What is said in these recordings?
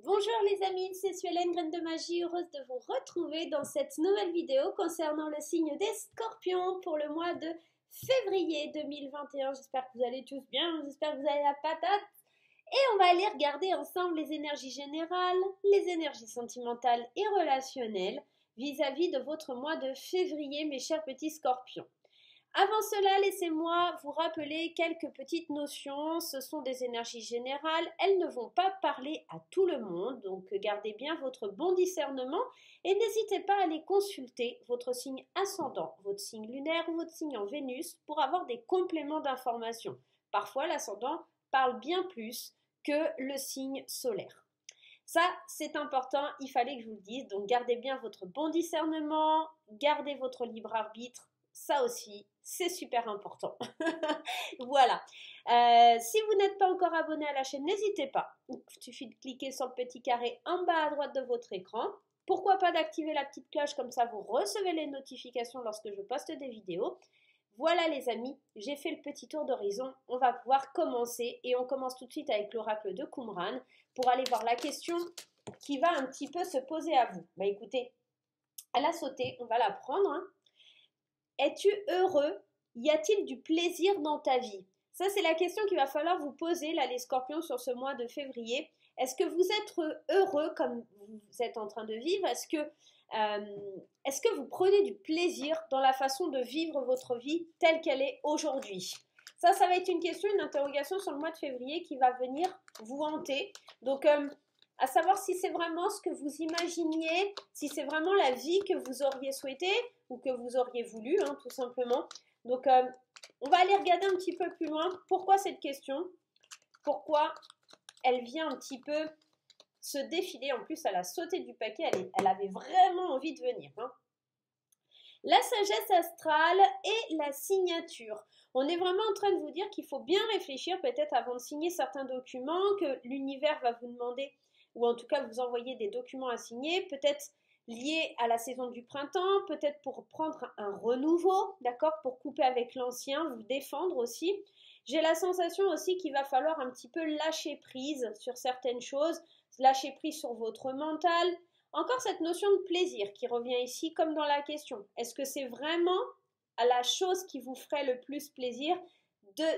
Bonjour les amis, c'est Suelen, Graine de Magie, heureuse de vous retrouver dans cette nouvelle vidéo concernant le signe des Scorpions pour le mois de février 2021. J'espère que vous allez tous bien, j'espère que vous avez la patate. Et on va aller regarder ensemble les énergies générales, les énergies sentimentales et relationnelles vis-à-vis de votre mois de février, mes chers petits Scorpions. Avant cela, laissez-moi vous rappeler quelques petites notions. Ce sont des énergies générales. Elles ne vont pas parler à tout le monde, donc gardez bien votre bon discernement et n'hésitez pas à aller consulter votre signe ascendant, votre signe lunaire ou votre signe en Vénus pour avoir des compléments d'information. Parfois, l'ascendant parle bien plus que le signe solaire. Ça, c'est important, il fallait que je vous le dise. Donc, gardez bien votre bon discernement, gardez votre libre arbitre. Ça aussi, c'est super important. Voilà. Si vous n'êtes pas encore abonné à la chaîne, n'hésitez pas. Il suffit de cliquer sur le petit carré en bas à droite de votre écran. Pourquoi pas d'activer la petite cloche, comme ça vous recevez les notifications lorsque je poste des vidéos. Voilà les amis, j'ai fait le petit tour d'horizon. On va pouvoir commencer et on commence tout de suite avec l'oracle de Qumran pour aller voir la question qui va un petit peu se poser à vous. Bah écoutez, elle a sauté, on va la prendre. Es-tu heureux? Y a-t-il du plaisir dans ta vie? Ça, c'est la question qu'il va falloir vous poser, là, les scorpions, sur ce mois de février. Est-ce que vous êtes heureux comme vous êtes en train de vivre? Est-ce que vous prenez du plaisir dans la façon de vivre votre vie telle qu'elle est aujourd'hui? Ça va être une question, une interrogation sur le mois de février qui va venir vous hanter. Donc, à savoir si c'est vraiment ce que vous imaginiez, si c'est vraiment la vie que vous auriez souhaité ou que vous auriez voulu, hein, tout simplement. Donc, on va aller regarder un petit peu plus loin. Pourquoi cette question? Pourquoi elle vient un petit peu se défiler? En plus, elle a sauté du paquet. Elle avait vraiment envie de venir. Hein. La sagesse astrale et la signature. On est vraiment en train de vous dire qu'il faut bien réfléchir peut-être avant de signer certains documents, que l'univers va vous demander, ou en tout cas vous envoyer des documents à signer, peut-être liés à la saison du printemps, peut-être pour prendre un renouveau, d'accord, pour couper avec l'ancien, vous défendre aussi. J'ai la sensation aussi qu'il va falloir un petit peu lâcher prise sur certaines choses, lâcher prise sur votre mental. Encore cette notion de plaisir qui revient ici comme dans la question. Est-ce que c'est vraiment à la chose qui vous ferait le plus plaisir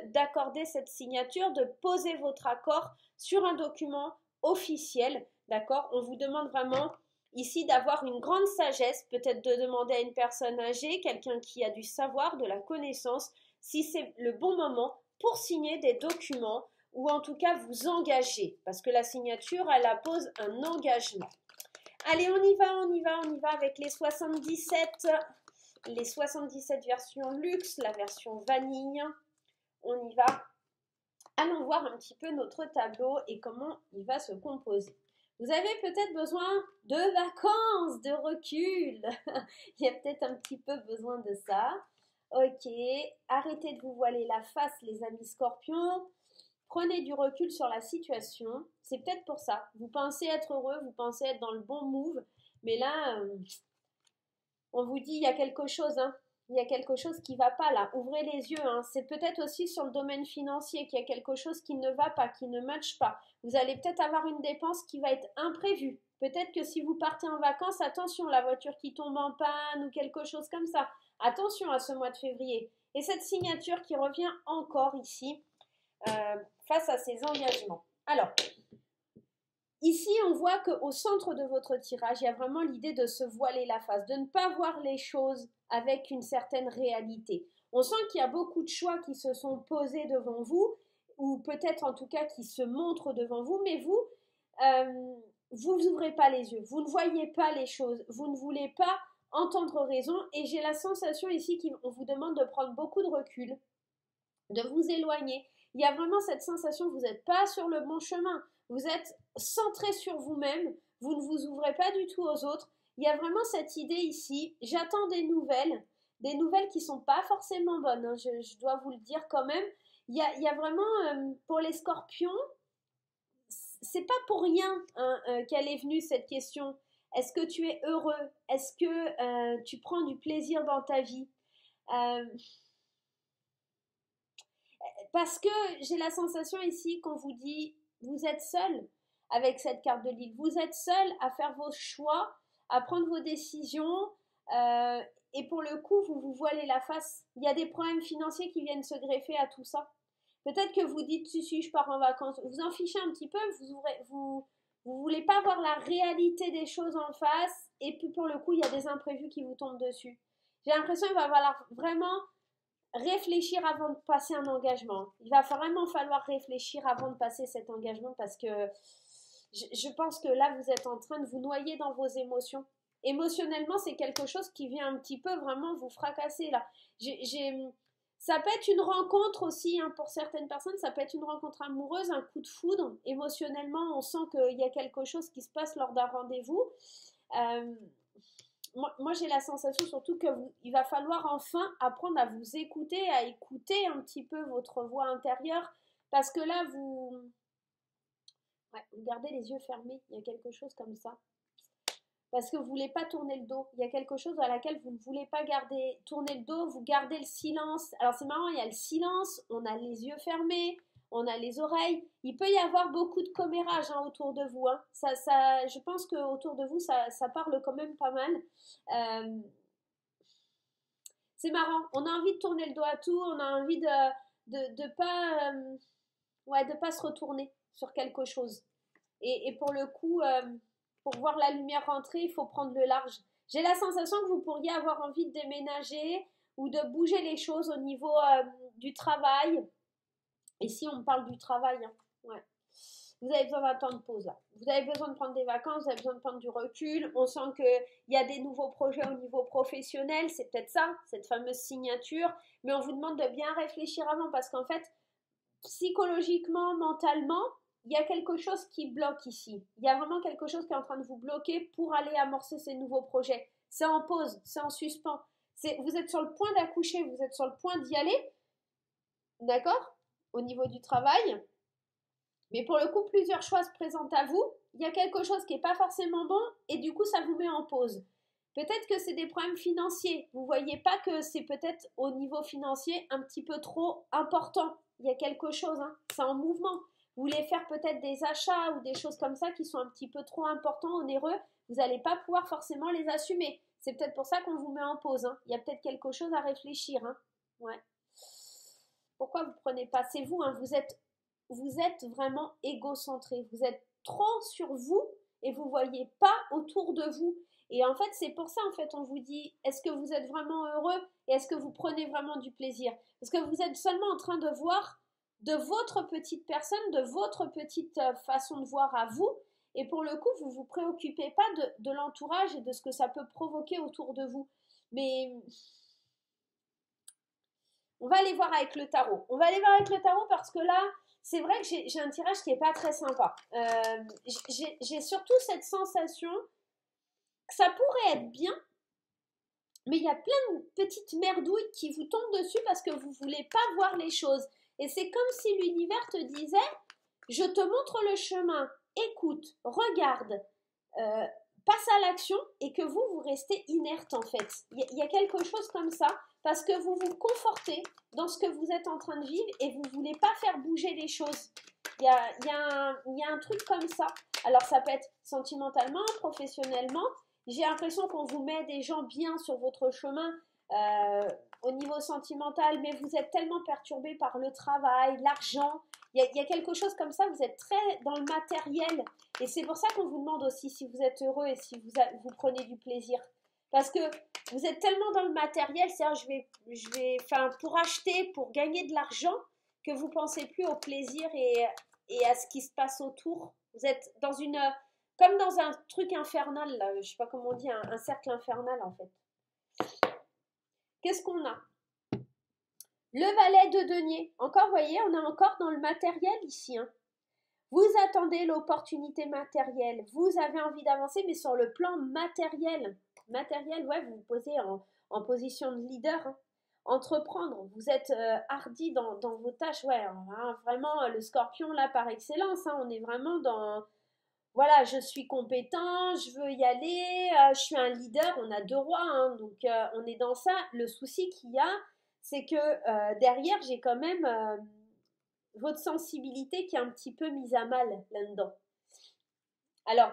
d'accorder cette signature, de poser votre accord sur un document officiel, d'accord? On vous demande vraiment ici d'avoir une grande sagesse, peut-être de demander à une personne âgée, quelqu'un qui a du savoir, de la connaissance, si c'est le bon moment pour signer des documents ou en tout cas vous engager, parce que la signature, elle appose un engagement. Allez, on y va avec les 77 versions luxe, la version vanille. On y va. Allons voir un petit peu notre tableau et comment il va se composer. Vous avez peut-être besoin de vacances, de recul. Il y a peut-être un petit peu besoin de ça. Ok, arrêtez de vous voiler la face, les amis scorpions. Prenez du recul sur la situation. C'est peut-être pour ça. Vous pensez être heureux, vous pensez être dans le bon move. Mais là, on vous dit, il y a quelque chose, hein. Il y a quelque chose qui ne va pas là. Ouvrez les yeux. Hein. C'est peut-être aussi sur le domaine financier qu'il y a quelque chose qui ne va pas, qui ne matche pas. Vous allez peut-être avoir une dépense qui va être imprévue. Peut-être que si vous partez en vacances, attention, la voiture qui tombe en panne ou quelque chose comme ça. Attention à ce mois de février. Et cette signature qui revient encore ici, face à ces engagements. Alors, ici, on voit qu'au centre de votre tirage, il y a vraiment l'idée de se voiler la face, de ne pas voir les choses avec une certaine réalité. On sent qu'il y a beaucoup de choix qui se sont posés devant vous, ou peut-être en tout cas qui se montrent devant vous, mais vous, vous n'ouvrez pas les yeux, vous ne voyez pas les choses, vous ne voulez pas entendre raison, et j'ai la sensation ici qu'on vous demande de prendre beaucoup de recul, de vous éloigner. Il y a vraiment cette sensation que vous n'êtes pas sur le bon chemin. Vous êtes centré sur vous-même. Vous ne vous ouvrez pas du tout aux autres. Il y a vraiment cette idée ici. J'attends des nouvelles qui ne sont pas forcément bonnes. Hein, je dois vous le dire quand même. Il y a vraiment, pour les scorpions, c'est pas pour rien hein, qu'elle est venue cette question. Est-ce que tu es heureux? Est-ce que tu prends du plaisir dans ta vie? Parce que j'ai la sensation ici qu'on vous dit, vous êtes seul. avec cette carte de Lilith. Vous êtes seul à faire vos choix, à prendre vos décisions. Et pour le coup, vous vous voilez la face. Il y a des problèmes financiers qui viennent se greffer à tout ça. Peut-être que vous dites, si, je pars en vacances. Vous en fichez un petit peu, vous voulez pas voir la réalité des choses en face. Et puis pour le coup, il y a des imprévus qui vous tombent dessus. J'ai l'impression qu'il va falloir vraiment réfléchir avant de passer un engagement. Il va vraiment falloir réfléchir avant de passer cet engagement parce que je pense que là, vous êtes en train de vous noyer dans vos émotions. Émotionnellement, c'est quelque chose qui vient un petit peu vraiment vous fracasser là. Ça peut être une rencontre aussi, hein, pour certaines personnes, ça peut être une rencontre amoureuse, un coup de foudre. Émotionnellement, on sent qu'il y a quelque chose qui se passe lors d'un rendez-vous. Moi, j'ai la sensation surtout qu'il va falloir enfin apprendre à vous écouter, à écouter un petit peu votre voix intérieure, parce que là, vous gardez les yeux fermés, il y a quelque chose comme ça. Parce que vous ne voulez pas tourner le dos. Il y a quelque chose à laquelle vous ne voulez pas tourner le dos, vous gardez le silence. Alors c'est marrant, il y a le silence, on a les yeux fermés, on a les oreilles. Il peut y avoir beaucoup de commérage, hein, autour de vous. Hein. Je pense qu'autour de vous, ça parle quand même pas mal. C'est marrant, on a envie de tourner le dos à tout, on a envie de pas se retourner sur quelque chose. Et pour le coup... pour voir la lumière rentrer, il faut prendre le large. J'ai la sensation que vous pourriez avoir envie de déménager ou de bouger les choses au niveau du travail. Et si on parle du travail, hein, ouais. Vous avez besoin d'un temps de pause là. Vous avez besoin de prendre des vacances, vous avez besoin de prendre du recul. On sent qu'il y a des nouveaux projets au niveau professionnel. C'est peut-être ça, cette fameuse signature. Mais on vous demande de bien réfléchir avant parce qu'en fait, psychologiquement, mentalement, il y a quelque chose qui bloque ici. Il y a vraiment quelque chose qui est en train de vous bloquer pour aller amorcer ces nouveaux projets. C'est en pause, c'est en suspens. Vous êtes sur le point d'accoucher, vous êtes sur le point d'y aller, d'accord, au niveau du travail. Mais pour le coup, plusieurs choix se présentent à vous. Il y a quelque chose qui n'est pas forcément bon et du coup, ça vous met en pause. Peut-être que c'est des problèmes financiers. Vous ne voyez pas que c'est peut-être au niveau financier un petit peu trop important. Il y a quelque chose, hein, c'est en mouvement. Vous voulez faire peut-être des achats ou des choses comme ça qui sont un petit peu trop importants, onéreux, vous n'allez pas pouvoir forcément les assumer. C'est peut-être pour ça qu'on vous met en pause. Hein. Il y a peut-être quelque chose à réfléchir. Hein. Ouais. Pourquoi vous ne prenez pas? C'est vous, hein, vous êtes vraiment égocentré. Vous êtes trop sur vous et vous ne voyez pas autour de vous. Et en fait, c'est pour ça, en fait, on vous dit, est-ce que vous êtes vraiment heureux et est-ce que vous prenez vraiment du plaisir? Parce que vous êtes seulement en train de voir de votre petite personne, de votre petite façon de voir à vous. Et pour le coup, vous ne vous préoccupez pas de l'entourage et de ce que ça peut provoquer autour de vous. Mais on va aller voir avec le tarot. On va aller voir avec le tarot parce que là, c'est vrai que j'ai un tirage qui n'est pas très sympa. J'ai surtout cette sensation que ça pourrait être bien, mais il y a plein de petites merdouilles qui vous tombent dessus parce que vous ne voulez pas voir les choses. Et c'est comme si l'univers te disait, je te montre le chemin, écoute, regarde, passe à l'action et que vous restez inerte en fait. Il y a quelque chose comme ça parce que vous vous confortez dans ce que vous êtes en train de vivre et vous ne voulez pas faire bouger les choses. Il y a un truc comme ça. Alors ça peut être sentimentalement, professionnellement. J'ai l'impression qu'on vous met des gens bien sur votre chemin au niveau sentimental, mais vous êtes tellement perturbé par le travail, l'argent. Il y a quelque chose comme ça, vous êtes très dans le matériel. Et c'est pour ça qu'on vous demande aussi si vous êtes heureux et si vous prenez du plaisir. Parce que vous êtes tellement dans le matériel, c'est-à-dire pour acheter, pour gagner de l'argent, que vous ne pensez plus au plaisir et à ce qui se passe autour. Vous êtes dans comme dans un truc infernal, là, je ne sais pas comment on dit, un cercle infernal en fait. Qu'est-ce qu'on a? Le valet de denier. Encore, vous voyez, on est encore dans le matériel ici. Hein. Vous attendez l'opportunité matérielle. Vous avez envie d'avancer, mais sur le plan matériel. Matériel, ouais, vous vous posez en position de leader. Hein. Entreprendre. Vous êtes hardi dans vos tâches. Ouais, hein, vraiment, le scorpion, là, par excellence. Hein, on est vraiment dans... Voilà, je suis compétent, je veux y aller, je suis un leader, on a 2 rois, hein, donc on est dans ça. Le souci qu'il y a, c'est que derrière, j'ai quand même votre sensibilité qui est un petit peu mise à mal là-dedans. Alors,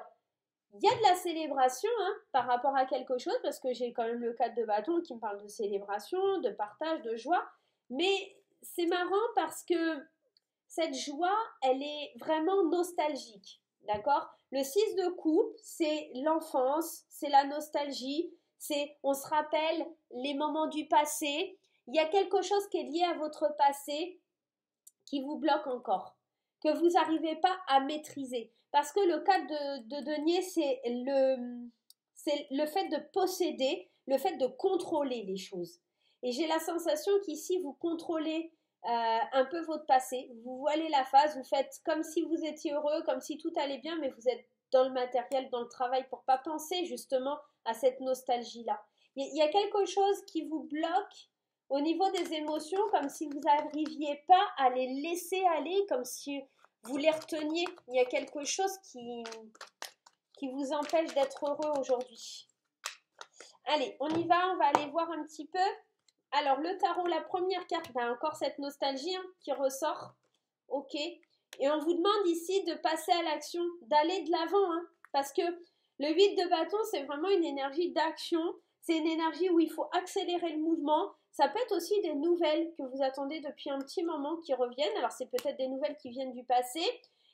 il y a de la célébration hein, par rapport à quelque chose, parce que j'ai quand même le 4 de bâton qui me parle de célébration, de partage, de joie. Mais c'est marrant parce que cette joie, elle est vraiment nostalgique. D'accord? Le 6 de coupe, c'est l'enfance, c'est la nostalgie, c'est on se rappelle les moments du passé. Il y a quelque chose qui est lié à votre passé qui vous bloque encore, que vous n'arrivez pas à maîtriser. Parce que le cas de denier, c'est le fait de posséder, le fait de contrôler les choses. Et j'ai la sensation qu'ici, vous contrôlez un peu votre passé, vous voilez la face, vous faites comme si vous étiez heureux, comme si tout allait bien, mais vous êtes dans le matériel, dans le travail, pour pas penser justement à cette nostalgie-là. Il y a quelque chose qui vous bloque au niveau des émotions, comme si vous n'arriviez pas à les laisser aller, comme si vous les reteniez. Il y a quelque chose qui vous empêche d'être heureux aujourd'hui. Allez, on y va, on va aller voir un petit peu. Alors, le tarot, la première carte, ben encore cette nostalgie hein, qui ressort. Ok. Et on vous demande ici de passer à l'action, d'aller de l'avant. Hein, parce que le 8 de bâton, c'est vraiment une énergie d'action. C'est une énergie où il faut accélérer le mouvement. Ça peut être aussi des nouvelles que vous attendez depuis un petit moment qui reviennent. Alors, c'est peut-être des nouvelles qui viennent du passé.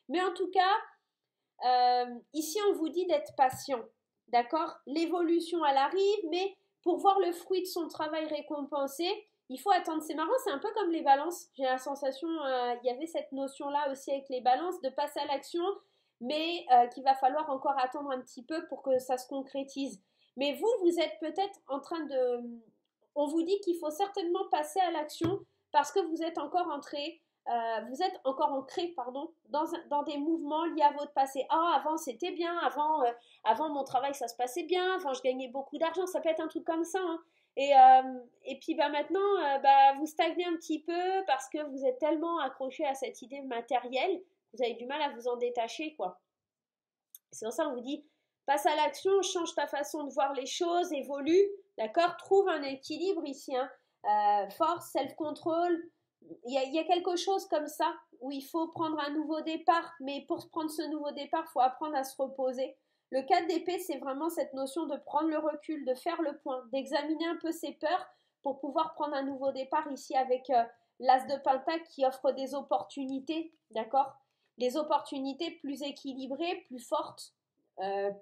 Mais en tout cas, ici, on vous dit d'être patient. D'accord? L'évolution, elle arrive, mais pour voir le fruit de son travail récompensé, il faut attendre. C'est marrant, c'est un peu comme les balances. J'ai la sensation, il y avait cette notion-là aussi avec les balances, de passer à l'action, mais qu'il va falloir encore attendre un petit peu pour que ça se concrétise. Mais vous, vous êtes peut-être en train de... On vous dit qu'il faut certainement passer à l'action parce que vous êtes encore ancré pardon, dans des mouvements liés à votre passé. Ah, avant c'était bien, avant mon travail ça se passait bien, avant je gagnais beaucoup d'argent, ça peut être un truc comme ça. Hein. Et puis bah, maintenant, vous stagnez un petit peu parce que vous êtes tellement accroché à cette idée matérielle, vous avez du mal à vous en détacher, quoi. C'est pour ça qu'on vous dit, passe à l'action, change ta façon de voir les choses, évolue, d'accord? Trouve un équilibre ici, hein. Force, self-control, il y a quelque chose comme ça où il faut prendre un nouveau départ, mais pour prendre ce nouveau départ, il faut apprendre à se reposer. Le 4 d'épée, c'est vraiment cette notion de prendre le recul, de faire le point, d'examiner un peu ses peurs pour pouvoir prendre un nouveau départ ici avec l'as de pentacle qui offre des opportunités, d'accord? Des opportunités plus équilibrées, plus fortes,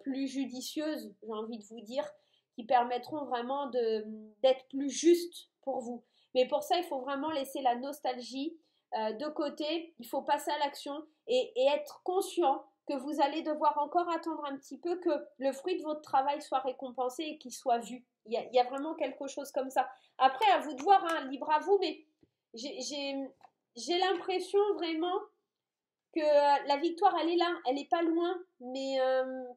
plus judicieuses, j'ai envie de vous dire, qui permettront vraiment d'être plus justes pour vous. Mais pour ça, il faut vraiment laisser la nostalgie de côté, il faut passer à l'action et être conscient que vous allez devoir encore attendre un petit peu que le fruit de votre travail soit récompensé et qu'il soit vu. Il y a vraiment quelque chose comme ça. Après, à vous de voir, hein, libre à vous, mais j'ai l'impression vraiment que la victoire, elle est là, elle n'est pas loin, mais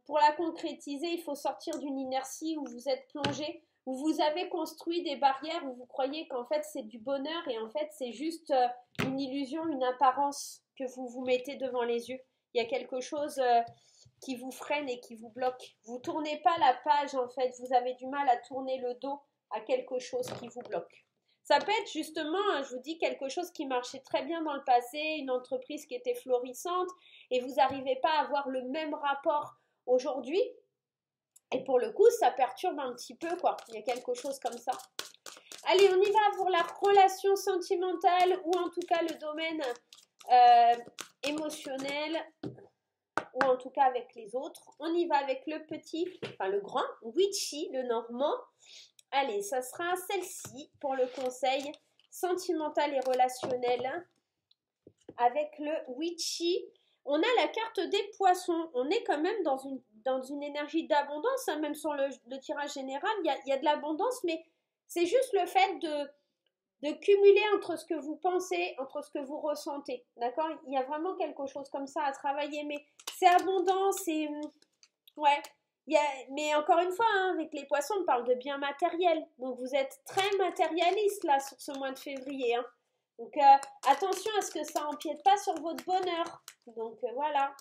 pour la concrétiser, il faut sortir d'une inertie où vous êtes plongé, où vous avez construit des barrières, où vous croyez qu'en fait c'est du bonheur et en fait c'est juste une illusion, une apparence que vous vous mettez devant les yeux. Il y a quelque chose qui vous freine et qui vous bloque. Vous ne tournez pas la page en fait, vous avez du mal à tourner le dos à quelque chose qui vous bloque. Ça peut être justement, je vous dis, quelque chose qui marchait très bien dans le passé, une entreprise qui était florissante et vous n'arrivez pas à avoir le même rapport aujourd'hui. Et pour le coup, ça perturbe un petit peu, quoi. Il y a quelque chose comme ça. Allez, on y va pour la relation sentimentale ou en tout cas le domaine émotionnel ou en tout cas avec les autres. On y va avec le petit, enfin le grand, Witchy, le normand. Allez, ça sera celle-ci pour le conseil sentimental et relationnel avec le Witchy. On a la carte des poissons. On est quand même dans une énergie d'abondance, hein, même sur le tirage général. Il y a de l'abondance, mais c'est juste le fait de cumuler entre ce que vous pensez, entre ce que vous ressentez. D'accord? Il y a vraiment quelque chose comme ça à travailler, mais c'est abondant, c'est... Ouais. Mais encore une fois, hein, avec les poissons, on parle de biens matériels. Donc vous êtes très matérialiste là sur ce mois de février. Hein. Donc attention à ce que ça empiète pas sur votre bonheur. Donc voilà.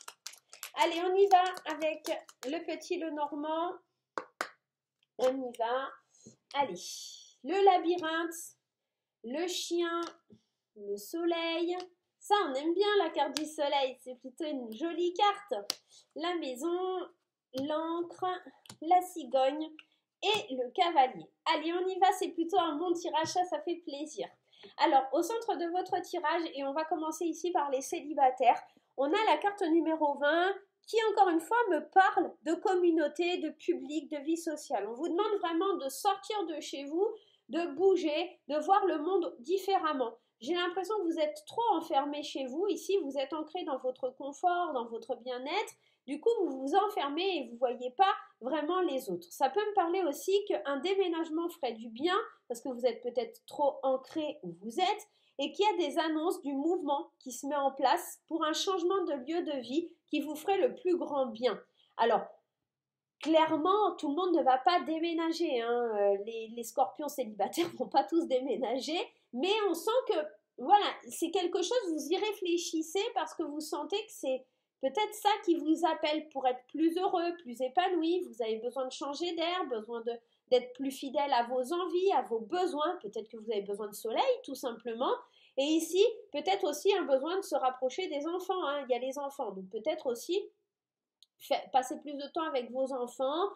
Allez, on y va avec le petit Lenormand. On y va. Allez. Le labyrinthe, le chien, le soleil. Ça, on aime bien la carte du soleil, c'est plutôt une jolie carte. La maison, l'encre, la cigogne et le cavalier. Allez, on y va, c'est plutôt un bon tirage, ça fait plaisir. Alors, au centre de votre tirage, et on va commencer ici par les célibataires, on a la carte numéro 20 qui, encore une fois, me parle de communauté, de public, de vie sociale. On vous demande vraiment de sortir de chez vous, de bouger, de voir le monde différemment. J'ai l'impression que vous êtes trop enfermé chez vous. Ici, vous êtes ancré dans votre confort, dans votre bien-être. Du coup, vous vous enfermez et vous ne voyez pas vraiment les autres. Ça peut me parler aussi qu'un déménagement ferait du bien parce que vous êtes peut-être trop ancré où vous êtes et qu'il y a des annonces du mouvement qui se met en place pour un changement de lieu de vie qui vous ferait le plus grand bien. Alors, clairement, tout le monde ne va pas déménager. Hein. Les scorpions célibataires ne vont pas tous déménager, mais on sent que voilà, c'est quelque chose, vous y réfléchissez parce que vous sentez que c'est peut-être ça qui vous appelle pour être plus heureux, plus épanoui. Vous avez besoin de changer d'air, besoin d'être plus fidèle à vos envies, à vos besoins. Peut-être que vous avez besoin de soleil, tout simplement. Et ici, peut-être aussi un besoin de se rapprocher des enfants. Hein. Il y a les enfants, donc peut-être aussi passer plus de temps avec vos enfants,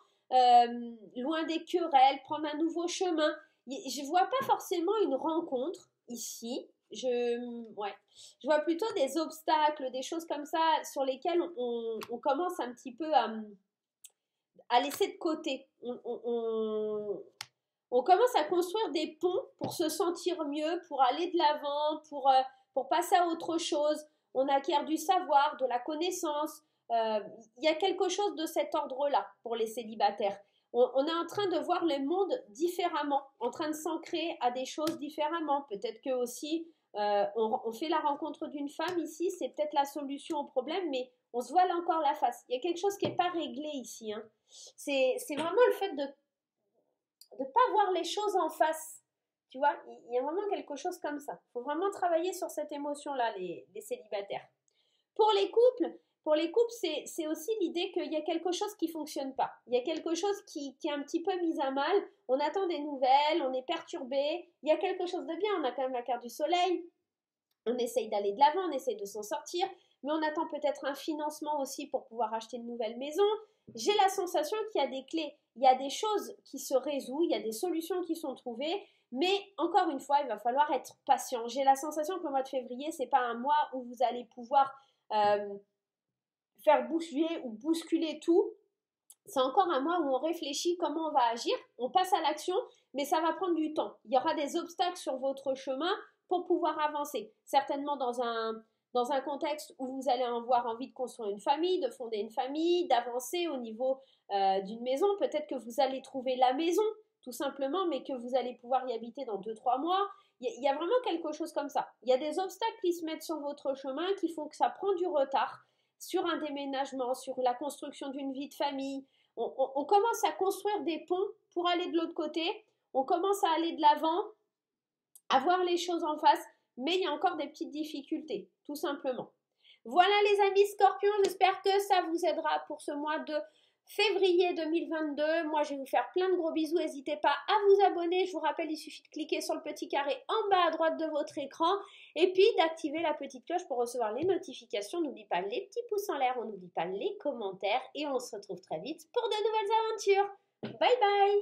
loin des querelles, prendre un nouveau chemin. Je ne vois pas forcément une rencontre ici. Je vois plutôt des obstacles, des choses comme ça sur lesquelles on commence un petit peu à laisser de côté. On commence à construire des ponts pour se sentir mieux, pour aller de l'avant, pour passer à autre chose. On acquiert du savoir, de la connaissance. Il y a quelque chose de cet ordre-là pour les célibataires. On est en train de voir le monde différemment, en train de s'ancrer à des choses différemment. Peut-être que aussi, on fait la rencontre d'une femme ici, c'est peut-être la solution au problème, mais on se voile encore la face. Il y a quelque chose qui n'est pas réglé ici. Hein. C'est vraiment le fait de ne pas voir les choses en face. Tu vois, il y a vraiment quelque chose comme ça. Il faut vraiment travailler sur cette émotion-là, les célibataires. Pour les couples, c'est aussi l'idée qu'il y a quelque chose qui ne fonctionne pas. Il y a quelque chose qui est un petit peu mis à mal. On attend des nouvelles, on est perturbé. Il y a quelque chose de bien. On a quand même la carte du soleil. On essaye d'aller de l'avant, on essaye de s'en sortir. Mais on attend peut-être un financement aussi pour pouvoir acheter une nouvelle maison. J'ai la sensation qu'il y a des clés. Il y a des choses qui se résolvent, il y a des solutions qui sont trouvées. Mais encore une fois, il va falloir être patient. J'ai la sensation que le mois de février, ce n'est pas un mois où vous allez pouvoir faire bouger ou bousculer tout. C'est encore un mois où on réfléchit comment on va agir, on passe à l'action, mais ça va prendre du temps. Il y aura des obstacles sur votre chemin pour pouvoir avancer. Certainement dans un contexte où vous allez avoir envie de construire une famille, de fonder une famille, d'avancer au niveau d'une maison. Peut-être que vous allez trouver la maison, tout simplement, mais que vous allez pouvoir y habiter dans 2-3 mois. Il y a vraiment quelque chose comme ça. Il y a des obstacles qui se mettent sur votre chemin qui font que ça prend du retard sur un déménagement, sur la construction d'une vie de famille. On commence à construire des ponts pour aller de l'autre côté. On commence à aller de l'avant, à voir les choses en face, mais il y a encore des petites difficultés, tout simplement. Voilà les amis Scorpions, j'espère que ça vous aidera pour ce mois de février 2022. Moi, je vais vous faire plein de gros bisous. N'hésitez pas à vous abonner. Je vous rappelle, il suffit de cliquer sur le petit carré en bas à droite de votre écran et puis d'activer la petite cloche pour recevoir les notifications. N'oublie pas les petits pouces en l'air, on n'oublie pas les commentaires et on se retrouve très vite pour de nouvelles aventures. Bye bye!